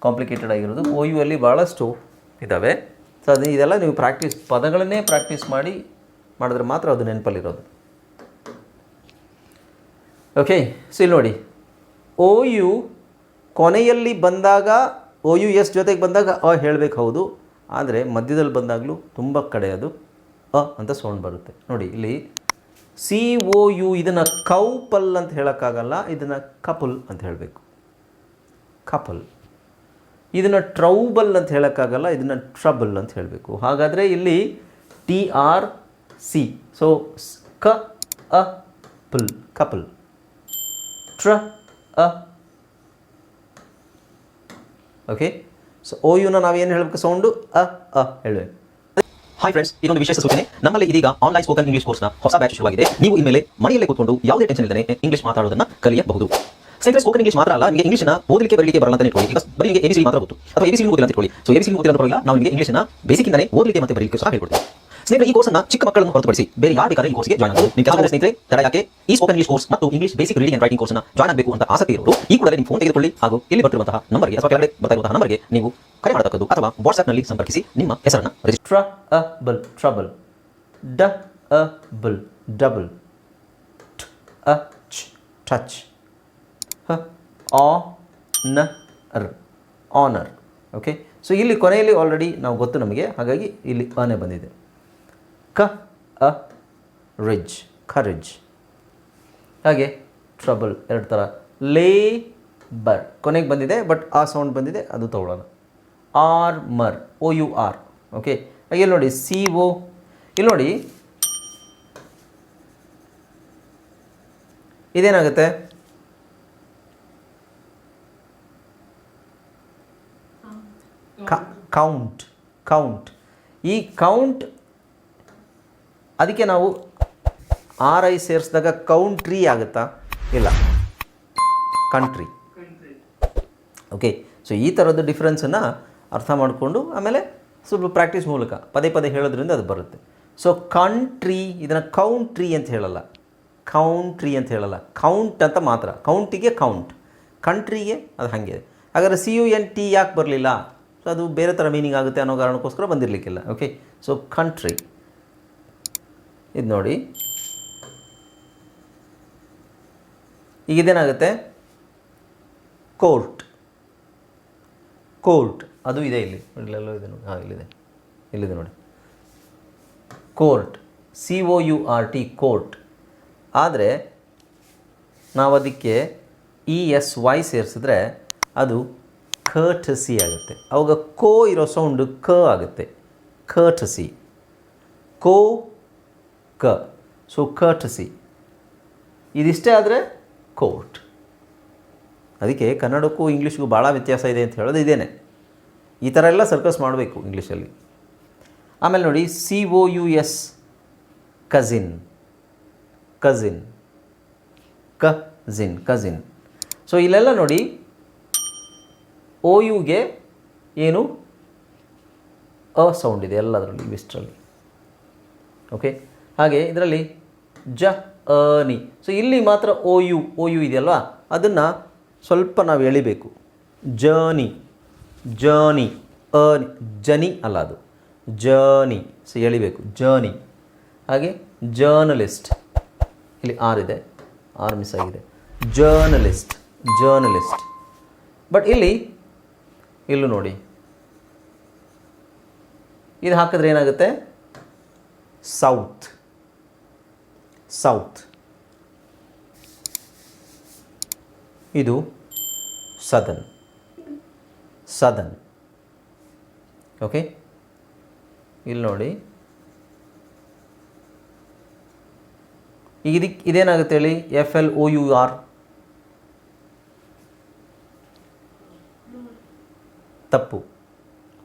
Complicated ಆಗಿರೋದು. ಓ you ಅಲ್ಲಿ ಭಾಳಷ್ಟು ಇದ್ದಾವೆ. ಸೊ ಇದೆಲ್ಲ ನೀವು ಪದಗಳನ್ನೇ ಪ್ರಾಕ್ಟೀಸ್ ಮಾಡಿದ್ರೆ ಮಾತ್ರ ಅದು ನೆನಪಲ್ಲಿರೋದು. ಓಕೆ, ಸೊ ಇಲ್ಲಿ ನೋಡಿ, ಓ ಯು ಕೊನೆಯಲ್ಲಿ ಬಂದಾಗ ಓ ಯು ಎಸ್ ಜೊತೆಗೆ ಬಂದಾಗ ಹೇಳಬೇಕು, ಹೌದು. ಆದರೆ ಮಧ್ಯದಲ್ಲಿ ಬಂದಾಗಲೂ ತುಂಬ ಕಡೆ ಅದು ಅಂತ ಸೌಂಡ್ ಬರುತ್ತೆ. ನೋಡಿ ಇಲ್ಲಿ ಸಿ ಓ ಯು, ಇದನ್ನು ಕೌಪಲ್ ಅಂತ ಹೇಳೋಕ್ಕಾಗಲ್ಲ, ಇದನ್ನು ಕಪಲ್ ಅಂತ ಹೇಳಬೇಕು. ಕಪಲ್. ಇದನ್ನು ಟ್ರೌಬಲ್ ಅಂತ ಹೇಳೋಕ್ಕಾಗಲ್ಲ, ಇದನ್ನು ಟ್ರಬಲ್ ಅಂತ ಹೇಳಬೇಕು. ಹಾಗಾದರೆ ಇಲ್ಲಿ TRC. ಸೊ ಕ ಅ ಪಲ್, ಕಪಲ್. ಟ್ರ ಅ. ಓಕೆ, ಸೊ ಓ ಯುನ ನಾವೇನು ಹೇಳಬೇಕು, ಸೌಂಡು ಹೇಳಬೇಕು. ಹಾಯ್ ಫ್ರೆಂಡ್ಸ್, ಇದೊಂದು ವಿಶೇಷ ಸೂಚನೆ. ನಮ್ಮಲ್ಲಿ ಇದೀಗ ಆನ್ಲೈನ್ ಸ್ಪೋಕನ್ ಇಂಗ್ಲಿಷ್ ಕೋರ್ಸ್ನ ಹೊಸ ಬ್ಯಾಚ್ ಶುರುವಾಗಿದೆ. ನೀವು ಇನ್ಮೇಲೆ ಮನೆಯಲ್ಲೇ ಕೂತ್ಕೊಂಡು ಯಾವುದೇ ಟೆನ್ಷನ್ ಇಲ್ಲದೆ ಇಂಗ್ಲಿಷ್ ಮಾತಾಡೋದನ್ನ ಕಲಿಯಬಹುದು. ಸ್ನೇಹಿತರೆ, ಸ್ಪೋಕನ್ ಇಂಗ್ಲಿಷ್ ಮಾತ್ರ ಅಲ್ಲ, ನಿಮಗೆ ಇಂಗ್ಲಿಷ್ನ ಓದಲಿಕ್ಕೆ ಬರಲಿಕ್ಕೆ ಬರಲ್ಲ ಅಂತ ಇಟ್ಕೊಳ್ಳಿ. ಈಗ ಬರೀ ನಿಮಗೆ ABCD ಮಾತ್ರ ಗೊತ್ತು, ಅಥವಾ ABCD ಓದಿಲ್ಲ ಅಂತ ಇಟ್ಕೊಳ್ಳಿ. ಸೊ ABCD ಓದಿಲ್ಲ ಅಂತ ಬರಲ್ಲ, ನಾವು ನಿಮಗೆ ಇಂಗ್ಲಿಷ್ನ ಬೇಸಿಕ್ ಇಂದಾನೆ ಓದಲಿಕ್ಕೆ ಮತ್ತೆ ಬರಲಿಕ್ಕೆ ಸಹ ಹೇಳ್ಕೊಡ್ತೀವಿ. ಸ್ನೇಹಿತರೆ, ಈ ಕೋರ್ಸ್ನ ಚಿಕ್ಕ ಮಕ್ಕಳನ್ನು ಹೊರತುಪಡಿಸಿ ಬೇರೆ ಯಾರು ಬೇಕಾದ್ರೆ ಈ ಕೋರ್ಸ್ಗೆ ಜಾಯ್ನ್ ಆಗಬಹುದು. ನಿಮ್ಮ ಕೆಲಸ ಸ್ನೇಹಿತರೆ, ತಡ ಯಾಕೆ, ಈ ಸ್ಪೋಕನ್ ಇಂಗ್ಲಿಷ್ ಕೋರ್ಸ್ ಮತ್ತು English basic reading and writing ಕೋರ್ಸ್ನ ಜಾಯ್ನ್ ಆಗಬೇಕು ಅಂತ ಆಸಕ್ತಿ ಇರೋರು ಈ ಕೂಡಲೇ ನಿಮ್ಮ ಫೋನ್ ತೆಗೆದುಕೊಳ್ಳಿ ಹಾಗೂ ಇಲ್ಲಿ ಬರ್ತಿರುವಂತಹ ನಂಬರ್ಗೆ ಅಥವಾ ಕೆಳಗಡೆ ಬರ್ತಾ ಇರುವಂತಹ ನಂಬರ್ಗೆ ನೀವು ಕರೆ ಮಾಡತಕ್ಕದ್ದು ಅಥವಾ ವಾಟ್ಸ್ಆ್ಯಪ್ನಲ್ಲಿ ಸಂಪರ್ಕಿಸಿ ನಿಮ್ಮ ಹೆಸರನ್ನು register. Trouble, trouble. Double, double. Touch. Honour, honour. Okay, so ಇಲ್ಲಿ ಕೊನೆಯಲ್ಲಿ ಆಲ್ರೆಡಿ ನಾವು ಗೊತ್ತು ನಮಗೆ, ಹಾಗಾಗಿ ಇಲ್ಲಿ ಅನೇ ಬಂದಿದೆ. ರಿಜ್, ಖರಿಜ್. ಹಾಗೆ ಟ್ರಬಲ್ ಎರಡು ಥರ. ಲೇಬರ್ ಕೊನೆಗೆ ಬಂದಿದೆ, ಬಟ್ ಆ ಸೌಂಡ್ ಬಂದಿದೆ, ಅದು ತಗೊಳ್ಳೋಣ. Armour, OUR. ಓಕೆ, ಹಾಗೆ ಇಲ್ಲಿ ನೋಡಿ CO. ಇಲ್ಲಿ ನೋಡಿ ಇದೇನಾಗುತ್ತೆ, ಕೌಂಟ್. ಕೌಂಟ್. ಈ ಕೌಂಟ್ ಅದಕ್ಕೆ ನಾವು RI ಸೇರಿಸಿದಾಗ ಕೌಂಟ್ರಿ ಆಗುತ್ತಾ? ಇಲ್ಲ, ಕಂಟ್ರಿ. ಓಕೆ, ಸೊ ಈ ಥರದ್ದು ಡಿಫ್ರೆನ್ಸನ್ನು ಅರ್ಥ ಮಾಡಿಕೊಂಡು ಆಮೇಲೆ ಸ್ವಲ್ಪ ಪ್ರಾಕ್ಟೀಸ್ ಮೂಲಕ ಪದೇ ಪದೇ ಹೇಳೋದ್ರಿಂದ ಅದು ಬರುತ್ತೆ. ಸೊ ಕಂಟ್ರಿ, ಇದನ್ನು ಕೌಂಟ್ರಿ ಅಂತ ಹೇಳಲ್ಲ, ಕೌಂಟ್ರಿ ಅಂತ ಹೇಳಲ್ಲ, ಕೌಂಟ್ ಅಂತ ಮಾತ್ರ. ಕೌಂಟಿಗೆ ಕೌಂಟ್, ಕಂಟ್ರಿಗೆ ಅದು ಹಾಗೆ. ಹಾಗಾದರೆ CUNT ಯಾಕೆ ಬರಲಿಲ್ಲ? ಸೊ ಅದು ಬೇರೆ ಥರ ಮೀನಿಂಗ್ ಆಗುತ್ತೆ ಅನ್ನೋ ಕಾರಣಕ್ಕೋಸ್ಕರ ಬಂದಿರಲಿಕ್ಕಿಲ್ಲ. Okay, so country. ಇದು ನೋಡಿ, ಈಗ ಇದೇನಾಗುತ್ತೆ, ಕೋರ್ಟ್. ಕೋರ್ಟ್ ಅದು ಇದೆ ಇಲ್ಲಿ, ಇಲ್ಲೆಲ್ಲೋ ಇದೆ ನೋಡಿ. ಇಲ್ಲಿದೆ, ಇಲ್ಲಿದೆ ನೋಡಿ, ಕೋರ್ಟ್. COURT, court. ಆದರೆ ನಾವು ಅದಕ್ಕೆ ESY ಸೇರಿಸಿದ್ರೆ ಅದು ಕರ್ಟಸಿ ಆಗುತ್ತೆ. ಅವಾಗ ಕೋ ಇರೋ ಸೌಂಡು ಆಗುತ್ತೆ, ಕರ್ಟಸಿ. ಕ. So courtesy. ಇದಿಷ್ಟೇ ಆದರೆ ಕೋರ್ಟ್. ಅದಕ್ಕೆ ಕನ್ನಡಕ್ಕೂ ಇಂಗ್ಲೀಷ್ಗೂ ಭಾಳ ವ್ಯತ್ಯಾಸ ಇದೆ ಅಂತ ಹೇಳೋದು ಇದೇನೆ. ಈ ಥರ ಎಲ್ಲ ಸರ್ಕಸ್ ಮಾಡಬೇಕು ಇಂಗ್ಲೀಷಲ್ಲಿ. ಆಮೇಲೆ ನೋಡಿ COUS, cousin. Cousin, cousin, cousin. So ಇಲ್ಲೆಲ್ಲ ನೋಡಿ OUಗೆ ಏನು ಸೌಂಡ್ ಇದೆ ಎಲ್ಲದರಲ್ಲಿ, ಇವಿಷ್ಟರಲ್ಲಿ. ಓಕೆ, ಹಾಗೆ ಇದರಲ್ಲಿ ನಿ. ಸೊ ಇಲ್ಲಿ ಮಾತ್ರ OU ಇದೆಯಲ್ವಾ, ಅದನ್ನು ಸ್ವಲ್ಪ ನಾವು ಎಳಿಬೇಕು. Journey, journey. ಜನಿ ಅಲ್ಲ, ಅದು ಜರ್ನಿ. ಸೊ ಎಳಿಬೇಕು, ಜರ್ನಿ. ಹಾಗೆ ಜರ್ನಲಿಸ್ಟ್, ಇಲ್ಲಿ ಇದೆ, ಮಿಸ್ ಆಗಿದೆ. Journalist, journalist. ಬಟ್ ಇಲ್ಲೂ ನೋಡಿ, ಇದು ಹಾಕಿದ್ರೆ ಏನಾಗುತ್ತೆ, ಸೌತ್. ಸೌತ್. ಇದು ಸದನ್, ಸದನ್. ಓಕೆ, ಇಲ್ಲಿ ನೋಡಿ, ಈಗ ಇದೇನಾಗುತ್ತೆ ಹೇಳಿ, FLOUR. ತಪ್ಪು,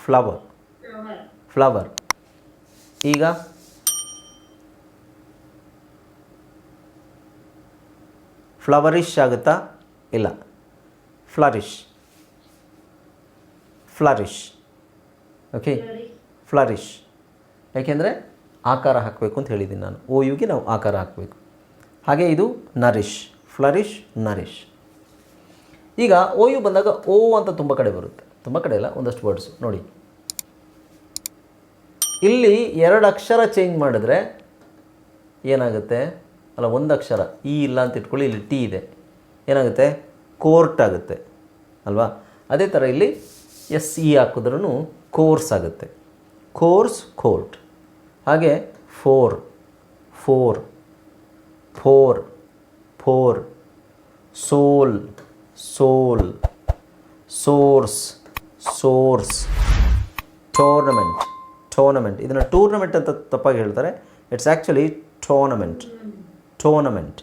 ಫ್ಲವರ್. ಫ್ಲವರ್. ಈಗ ಫ್ಲವರಿಶ್ ಆಗುತ್ತಾ? ಇಲ್ಲ, ಫ್ಲರಿಶ್. ಫ್ಲರಿಶ್. Okay, flourish. ಯಾಕೆಂದರೆ ಆಕಾರ ಹಾಕಬೇಕು ಅಂತ ಹೇಳಿದ್ದೀನಿ ನಾನು. OUಗೆ ನಾವು ಆಕಾರ ಹಾಕಬೇಕು. ಹಾಗೆ ಇದು ನರಿಶ್, ಫ್ಲರಿಶ್, ನರಿಶ್. ಈಗ OU ಬಂದಾಗ O ಅಂತ ತುಂಬ ಕಡೆ ಬರುತ್ತೆ. ತುಂಬ ಕಡೆ ಇಲ್ಲ, ಒಂದಷ್ಟು ವರ್ಡ್ಸ್ ನೋಡಿ. ಇಲ್ಲಿ 2 ಅಕ್ಷರ ಚೇಂಜ್ ಮಾಡಿದ್ರೆ ಏನಾಗುತ್ತೆ, ಅಲ್ಲ ಒಂದು ಅಕ್ಷರ ಇ ಇಲ್ಲ ಅಂತ ಇಟ್ಕೊಳ್ಳಿ, ಇಲ್ಲಿ ಟಿ ಇದೆ, ಏನಾಗುತ್ತೆ, ಕೋರ್ಟ್ ಆಗುತ್ತೆ ಅಲ್ವಾ. ಅದೇ ಥರ ಇಲ್ಲಿ ಎಸ್ ಇ ಹಾಕಿದ್ರೂ ಕೋರ್ಸ್ ಆಗುತ್ತೆ, ಕೋರ್ಸ್ ಕೋರ್ಟ್. ಹಾಗೆ 4 4 4 4 ಸೋಲ್ ಸೋಲ್ ಸೋರ್ಸ್ ಸೋರ್ಸ್ ಟೂರ್ನಮೆಂಟ್ ಟೂರ್ನಮೆಂಟ್. ಇದನ್ನು ಟೂರ್ನಮೆಂಟ್ ಅಂತ ತಪ್ಪಾಗಿ ಹೇಳ್ತಾರೆ, ಇಟ್ಸ್ ಆ್ಯಕ್ಚುಲಿ ಟೂರ್ನಮೆಂಟ್ ಟೂರ್ನಮೆಂಟ್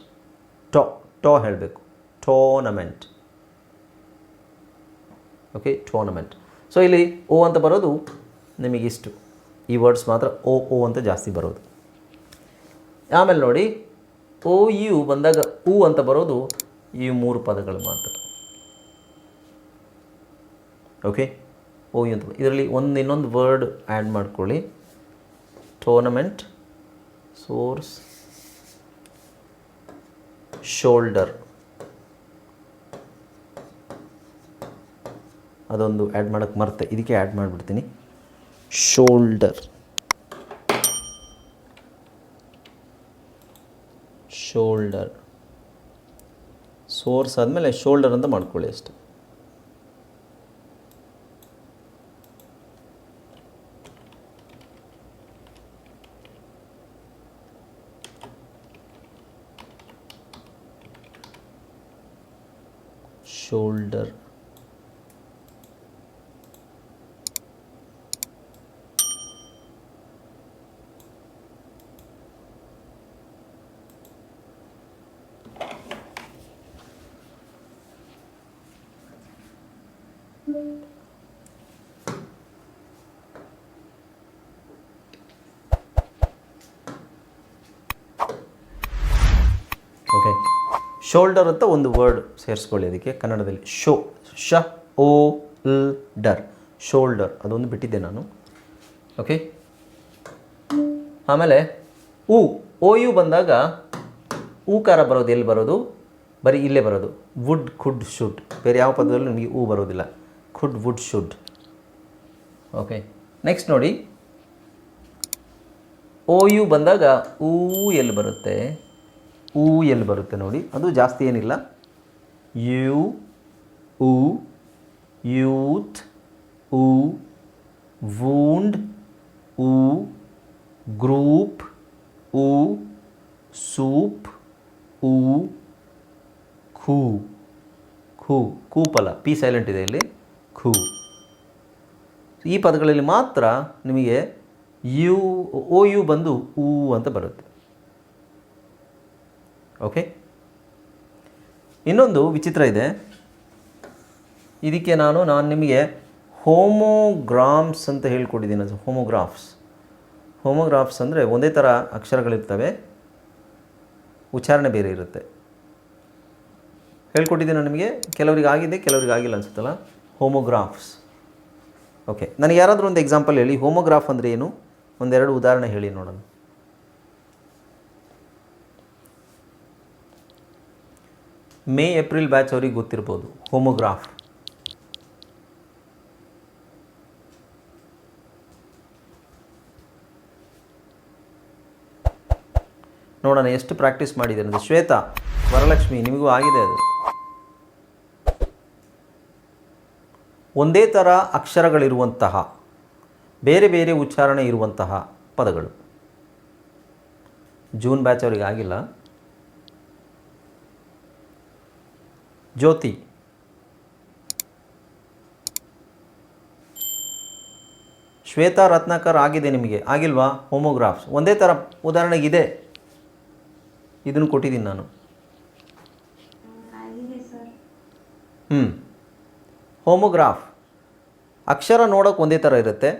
ಟೋ ಹೇಳಬೇಕು, ಟೂರ್ನಮೆಂಟ್. Okay, tournament. ಸೊ ಇಲ್ಲಿ ಓ ಅಂತ ಬರೋದು ನಿಮಗಿಷ್ಟು, ಈ ವರ್ಡ್ಸ್ ಮಾತ್ರ ಓ ಅಂತ ಜಾಸ್ತಿ ಬರೋದು. ಆಮೇಲೆ ನೋಡಿ ಓ ಯು ಬಂದಾಗ ಊ ಅಂತ ಬರೋದು ಈ 3 ಪದಗಳು ಮಾತ್ರ. ಓಕೆ, ಓ ಯು ಅಂತ ಇದರಲ್ಲಿ ಇನ್ನೊಂದು ವರ್ಡ್ ಆ್ಯಡ್ ಮಾಡ್ಕೊಳ್ಳಿ, ಟೂರ್ನಮೆಂಟ್, ಸೋರ್ಸ್, ಶೋಲ್ಡರ್, ಅದೊಂದು ಆ್ಯಡ್ ಮಾಡೋಕ್ಕೆ ಮರ್ತೆ, ಇದಕ್ಕೆ ಆ್ಯಡ್ ಮಾಡಿಬಿಡ್ತೀನಿ, ಶೋಲ್ಡರ್ ಶೋಲ್ಡರ್. ಸೋರ್ಸ್ ಆದಮೇಲೆ ಶೋಲ್ಡರ್ ಅಂತ ಮಾಡ್ಕೊಳ್ಳಿ ಅಷ್ಟೆ. ಶೋಲ್ಡರ್. ಓಕೆ, ಶೋಲ್ಡರ್ ಅಂತ ಒಂದು ವರ್ಡ್ ಸೇರಿಸ್ಕೊಳ್ಳಿ ಅದಕ್ಕೆ ಕನ್ನಡದಲ್ಲಿ, ಶ ಓ ಲ್ ಡರ್, ಶೋಲ್ಡರ್, ಅದೊಂದು ಬಿಟ್ಟಿದ್ದೆ ನಾನು. ಓಕೆ, ಆಮೇಲೆ ಓ ಯು ಬಂದಾಗ ಊಕಾರ ಬರೋದು ಎಲ್ಲಿ ಬರೋದು, ಬರೀ ಇಲ್ಲೇ ಬರೋದು, ವುಡ್ ಕುಡ್ ಶುಡ್, ಬೇರೆ ಯಾವ ಪದದಲ್ಲೂ ನಿಮಗೆ ಬರೋದಿಲ್ಲ, ಕುಡ್ ವುಡ್ ಶುಡ್. ಓಕೆ, ನೆಕ್ಸ್ಟ್ ನೋಡಿ ಓ ಯು ಬಂದಾಗ ಊ ಎಲ್ಲಿ ಬರುತ್ತೆ, ಊ ಎಲ್ಲಿ ಬರುತ್ತೆ ನೋಡಿ, ಅದು ಜಾಸ್ತಿ ಏನಿಲ್ಲ, ಯು ಊ ಯೂತ್ ಊ ವೂಂಡ್ ಊ ಗ್ರೂಪ್ ಊ ಸೂಪ್ ಊ ಖೂ ಖೂ ಕೂಪಲ್ಲ, ಪಿ ಸೈಲೆಂಟ್ ಇದೆ ಇಲ್ಲಿ, ಖೂ. ಈ ಪದಗಳಲ್ಲಿ ಮಾತ್ರ ನಿಮಗೆ ಓ ಯು ಬಂದು ಊ ಅಂತ ಬರುತ್ತೆ. ಓಕೆ, ಇನ್ನೊಂದು ವಿಚಿತ್ರ ಇದೆ, ಇದಕ್ಕೆ ನಾನು ನಿಮಗೆ ಹೋಮೋಗ್ರಾಮ್ಸ್ ಅಂತ ಹೇಳ್ಕೊಟ್ಟಿದ್ದೀನಿ. ಅದು ಹೋಮೋಗ್ರಾಫ್ಸ್ ಅಂದರೆ ಒಂದೇ ಥರ ಅಕ್ಷರಗಳಿರ್ತವೆ, ಉಚ್ಚಾರಣೆ ಬೇರೆ ಇರುತ್ತೆ. ಹೇಳ್ಕೊಟ್ಟಿದ್ದೀನಿ ನಿಮಗೆ, ಕೆಲವರಿಗೆ ಆಗಿದೆ ಕೆಲವರಿಗೆ ಆಗಿಲ್ಲ ಅನ್ಸುತ್ತಲ್ಲ, ಹೋಮೋಗ್ರಾಫ್ಸ್. ಓಕೆ, ನನಗೆ ಯಾರಾದರೂ ಒಂದು ಎಕ್ಸಾಂಪಲ್ ಹೇಳಿ, ಹೋಮೋಗ್ರಾಫ್ ಅಂದರೆ ಏನು, ಒಂದೆರಡು ಉದಾಹರಣೆ ಹೇಳಿ ನೋಡೋಣ. ಮೇ ಏಪ್ರಿಲ್ ಬ್ಯಾಚ್ ಅವ್ರಿಗೆ ಗೊತ್ತಿರ್ಬೋದು ಹೋಮೋಗ್ರಾಫ್. ನೋಡೋಣ ಎಷ್ಟು ಪ್ರಾಕ್ಟೀಸ್ ಮಾಡಿದ್ದೇನೆ ಅದು. ಶ್ವೇತಾ, ವರಲಕ್ಷ್ಮಿ, ನಿಮಗೂ ಆಗಿದೆ ಅದು. ಒಂದೇ ಥರ ಅಕ್ಷರಗಳಿರುವಂತಹ ಬೇರೆ ಬೇರೆ ಉಚ್ಚಾರಣೆ ಇರುವಂತಹ ಪದಗಳು. ಜೂನ್ ಬ್ಯಾಚ್ ಅವರಿಗೆ ಆಗಿಲ್ಲ. ಜ್ಯೋತಿ, ಶ್ವೇತಾ, ರತ್ನಾಕರ್ ಆಗಿದೆ, ನಿಮಗೆ ಆಗಿಲ್ವಾ? ಹೋಮೋಗ್ರಾಫ್ಸ್ ಒಂದೇ ಥರ ಉದಾಹರಣೆಗಿದೆ, ಇದನ್ನು ಕೊಟ್ಟಿದ್ದೀನಿ ನಾನು. ಹೋಮೋಗ್ರಾಫ್ ಅಕ್ಷರ ನೋಡೋಕೆ ಒಂದೇ ಥರ ಇರುತ್ತೆ,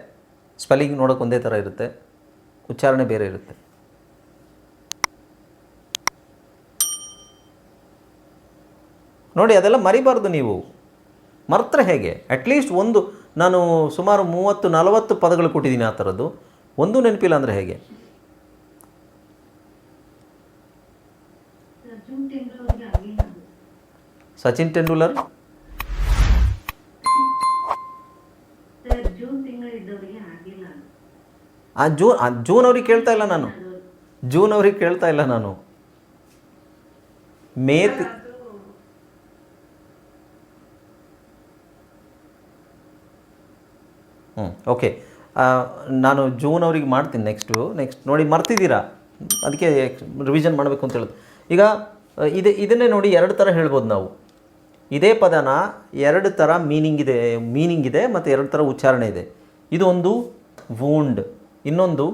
ಸ್ಪೆಲ್ಲಿಂಗ್ ನೋಡೋಕೆ ಒಂದೇ ಥರ ಇರುತ್ತೆ, ಉಚ್ಚಾರಣೆ ಬೇರೆ ಇರುತ್ತೆ. ನೋಡಿ, ಅದೆಲ್ಲ ಮರಿಬಾರ್ದು ನೀವು. ಮರ್ತರೆ ಹೇಗೆ? ಅಟ್ಲೀಸ್ಟ್ ಒಂದು, ನಾನು ಸುಮಾರು 30-40 ಪದಗಳು ಕೊಟ್ಟಿದ್ದೀನಿ ಆ ಥರದ್ದು, ಒಂದೂ ನೆನಪಿಲ್ಲ ಅಂದರೆ ಹೇಗೆ? ಸಚಿನ್ ತೆಂಡೂಲ್ಕರ್ ಜೂನ್ ಅವ್ರಿಗೆ ಕೇಳ್ತಾ ಇಲ್ಲ ನಾನು, ಜೂನ್ ಅವ್ರಿಗೆ ಕೇಳ್ತಾ ಇಲ್ಲ ನಾನು. ಮೇ ಓಕೆ, ನಾನು ಜೂನ್ ಅವ್ರಿಗೆ ಮಾಡ್ತೀನಿ. ನೆಕ್ಸ್ಟ್ ನೋಡಿ, ಮರ್ತಿದ್ದೀರಾ, ಅದಕ್ಕೆ ರಿವಿಷನ್ ಮಾಡಬೇಕು ಅಂತ ಹೇಳೋದು. ಈಗ ಇದನ್ನೇ ನೋಡಿ 2 ಥರ ಹೇಳ್ಬೋದು ನಾವು. ಇದೇ ಪದನ 2 ಥರ ಮೀನಿಂಗ್ ಇದೆ ಮತ್ತು 2 ಥರ ಉಚ್ಚಾರಣೆ ಇದೆ. ಇದು ಒಂದು ವೂಂಡ್, ಇನ್ನೊಂದು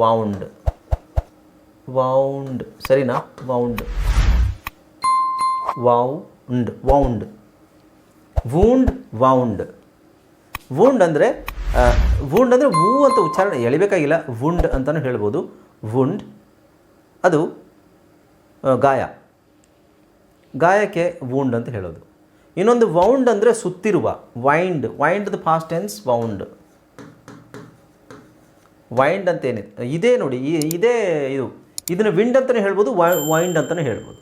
ವೌಂಡ್. ಸರಿನಾ? ವೌಂಡ್ ವೂಂಡ್ ಅಂದರೆ ವೂ ಅಂತ ಉಚ್ಚಾರಣೆ ಎಳಿಬೇಕಾಗಿಲ್ಲ, ವುಂಡ್ ಅಂತಲೂ ಹೇಳ್ಬೋದು. ವುಂಡ್ ಅದು ಗಾಯಕ್ಕೆ ವೂಂಡ್ ಅಂತ ಹೇಳೋದು. ಇನ್ನೊಂದು ವೌಂಡ್ ಅಂದರೆ ಸುತ್ತಿರುವ, ವೈಂಡ್ದು ಪಾಸ್ಟ್ ಟೆನ್ಸ್ ವೌಂಡ್ ಅಂತೇನಿದೆ ಇದೇ ನೋಡಿ, ಇದನ್ನು ವಿಂಡ್ ಅಂತಲೇ ಹೇಳ್ಬೋದು, ವೈಂಡ್ ಅಂತಲೇ ಹೇಳ್ಬೋದು.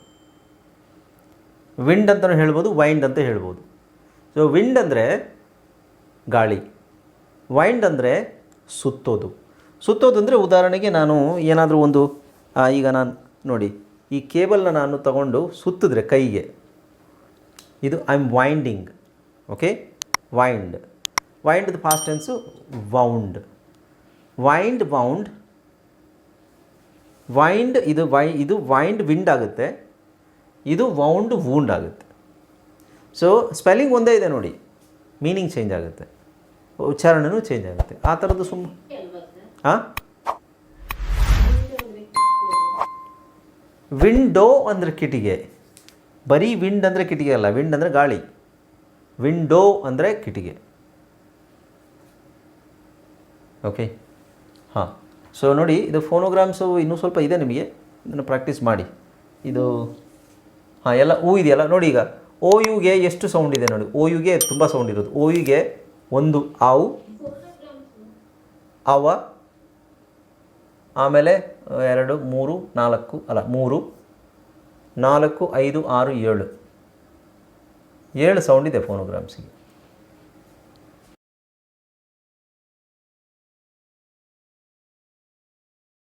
ವಿಂಡ್ ಅಂತಲೂ ಹೇಳ್ಬೋದು, ವೈಂಡ್ ಅಂತ ಹೇಳ್ಬೋದು. ಸೊ ವಿಂಡ್ ಅಂದರೆ ಗಾಳಿ, ವೈಂಡ್ ಅಂದರೆ ಸುತ್ತೋದು ಅಂದರೆ ಉದಾಹರಣೆಗೆ ನಾನು ಏನಾದರೂ ಒಂದು ಈಗ ನಾನು ನೋಡಿ ಈ ಕೇಬಲ್ನ ನಾನು ತಗೊಂಡು ಸುತ್ತಿದ್ರೆ ಕೈಗೆ, ಇದು ಐ ಆಮ್ ವೈಂಡಿಂಗ್. ಓಕೆ, ವೈಂಡ್ದು ಪಾಸ್ಟ್ ಟೆನ್ಸು ವೌಂಡ್. ವೈಂಡ್ ಇದು ವೈಂಡ್ ವಿಂಡ್ ಆಗುತ್ತೆ, ಇದು ವೂಂಡ್ ಆಗುತ್ತೆ. ಸೊ ಸ್ಪೆಲ್ಲಿಂಗ್ ಒಂದೇ ಇದೆ ನೋಡಿ, ಮೀನಿಂಗ್ ಚೇಂಜ್ ಆಗುತ್ತೆ, ಉಚ್ಚಾರಣೆನೂ ಚೇಂಜ್ ಆಗುತ್ತೆ. ಆ ಥರದ್ದು ವಿಂಡೋ ಅಂದರೆ ಕಿಟಿಗೆ, ಬರೀ ವಿಂಡ್ ಅಂದರೆ ಕಿಟಿಗೆ ಅಲ್ಲ, ವಿಂಡ್ ಅಂದರೆ ಗಾಳಿ, ವಿಂಡೋ ಅಂದರೆ ಕಿಟಿಗೆ. ಓಕೆ, ಹಾಂ. ಸೊ ನೋಡಿ, ಇದು ಫೋನೋಗ್ರಾಮ್ಸು ಇನ್ನೂ ಸ್ವಲ್ಪ ಇದೆ ನಿಮಗೆ, ಇದನ್ನು ಪ್ರಾಕ್ಟೀಸ್ ಮಾಡಿ. ಇದು ಎಲ್ಲ ಇದೆಯಲ್ಲ ನೋಡಿ. ಈಗ ಗೆ ಎಷ್ಟು ಸೌಂಡ್ ಇದೆ ನೋಡಿ, ಗೆ ತುಂಬ ಸೌಂಡ್ ಇರೋದು. ಗೆ ಒಂದು ಆವು, ಅವ, ಆಮೇಲೆ 2 3 4 ಅಲ್ಲ 3 4 5 6 7 ಸೌಂಡ್ ಇದೆ ಫೋನೋಗ್ರಾಮ್ಸಿಗೆ.